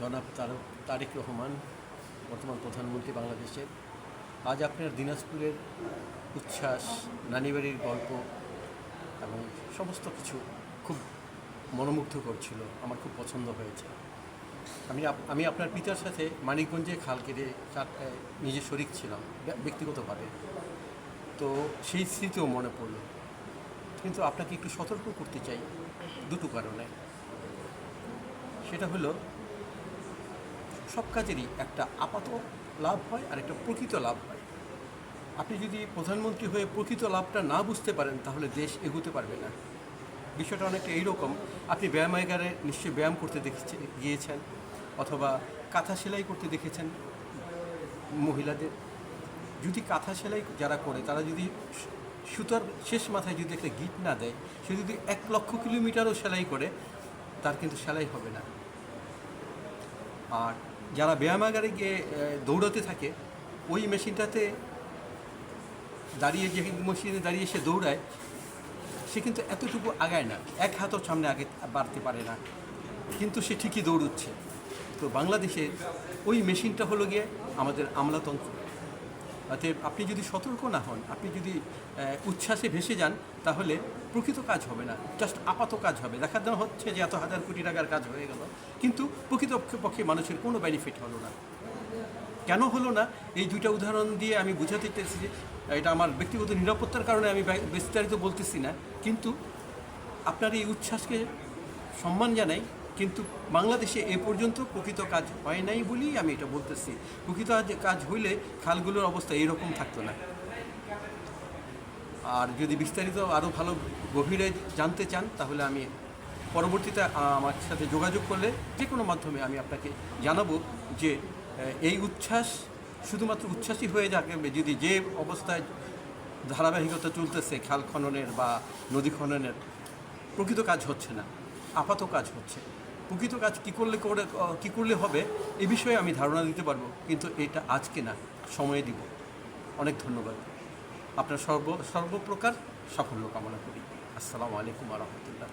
জনাব তারেক রহমান, বর্তমান প্রধানমন্ত্রী বাংলাদেশের। আজ আপনার দিনাজপুরের উচ্ছ্বাস, নানিবাড়ির গল্প এবং সমস্ত কিছু খুব মনোমুগ্ধকর ছিল, আমার খুব পছন্দ হয়েছে। আমি আপনার পিতার সাথে মানিকগঞ্জে খাল কেটে নিজে শরিক ছিলাম ব্যক্তিগতভাবে, তো সেই স্মৃতিও মনে পড়ল। কিন্তু আপনাকে একটু সতর্ক করতে চাই দুটো কারণে। সেটা হলো, সব কাজেরই একটা আপাত লাভ হয় আর একটা প্রকৃত লাভ হয়। আপনি যদি প্রধানমন্ত্রী হয়ে প্রকৃত লাভটা না বুঝতে পারেন, তাহলে দেশ এগোতে পারবে না। বিষয়টা অনেকটা এইরকম, আপনি ব্যায়ামাগারে নিশ্চয়ই ব্যায়াম করতে গিয়েছেন, অথবা কাঁথা সেলাই করতে দেখেছেন মহিলাদের। যদি কাঁথা সেলাই যারা করে, তারা যদি সুতার শেষ মাথায় যদি একটা গিট না দেয়, সে যদি 1,00,000 কিলোমিটারও সেলাই করে, তার কিন্তু সেলাই হবে না। আর যারা ব্যায়ামাগারে গিয়ে দৌড়াতে থাকে, ওই মেশিনটাতে দাঁড়িয়ে, যে মেশিনে দাঁড়িয়ে সে দৌড়ায়, সে কিন্তু এতটুকু আগায় না, এক হাতও সামনে আগে বাড়তে পারে না, কিন্তু সে ঠিকই দৌড়চ্ছে। তো বাংলাদেশে ওই মেশিনটা হলো গিয়ে আমাদের আমলাতন্ত্র। অতএব আপনি যদি সতর্ক না হন, আপনি যদি উচ্ছ্বাসে ভেসে যান, তাহলে প্রকৃত কাজ হবে না, জাস্ট আপাত কাজ হবে। দেখা দেওয়া হচ্ছে যে এত হাজার কোটি টাকার কাজ হয়ে গেল, কিন্তু প্রকৃতপক্ষে মানুষের কোনো বেনিফিট হলো না। কেন হলো না, এই দুইটা উদাহরণ দিয়ে আমি বোঝাতে চাইছি যে এটা আমার ব্যক্তিগত নিরাপত্তার কারণে আমি বিস্তারিত বলতেছি না, কিন্তু আপনার এই উচ্ছ্বাসকে সম্মান জানাই। কিন্তু বাংলাদেশে এ পর্যন্ত প্রকৃত কাজ হয় নাই বলেই আমি এটা বলতেছি। প্রকৃত কাজ হইলে খালগুলোর অবস্থা এইরকম থাকতো না। আর যদি বিস্তারিত আরও ভালো গভীরে জানতে চান, তাহলে আমি পরবর্তীতে আমার সাথে যোগাযোগ করলে যে কোনো মাধ্যমে আমি আপনাকে জানাবো যে এই উচ্ছ্বাস শুধুমাত্র উচ্ছ্বাসই হয়ে যাবে যদি যে অবস্থায় ধারাবাহিকতা চলতেছে খাল খননের বা নদী খননের, প্রকৃত কাজ হচ্ছে না, আপাত কাজ হচ্ছে। প্রকৃত কাজ কী করলে হবে, এ বিষয়ে আমি ধারণা দিতে পারবো, কিন্তু এটা আজকে না, সময়ে দিব। অনেক ধন্যবাদ। আপনার সর্বপ্রকার সাফল্য কামনা করি। আসসালামু আলাইকুম ওয়া রাহমাতুল্লাহ।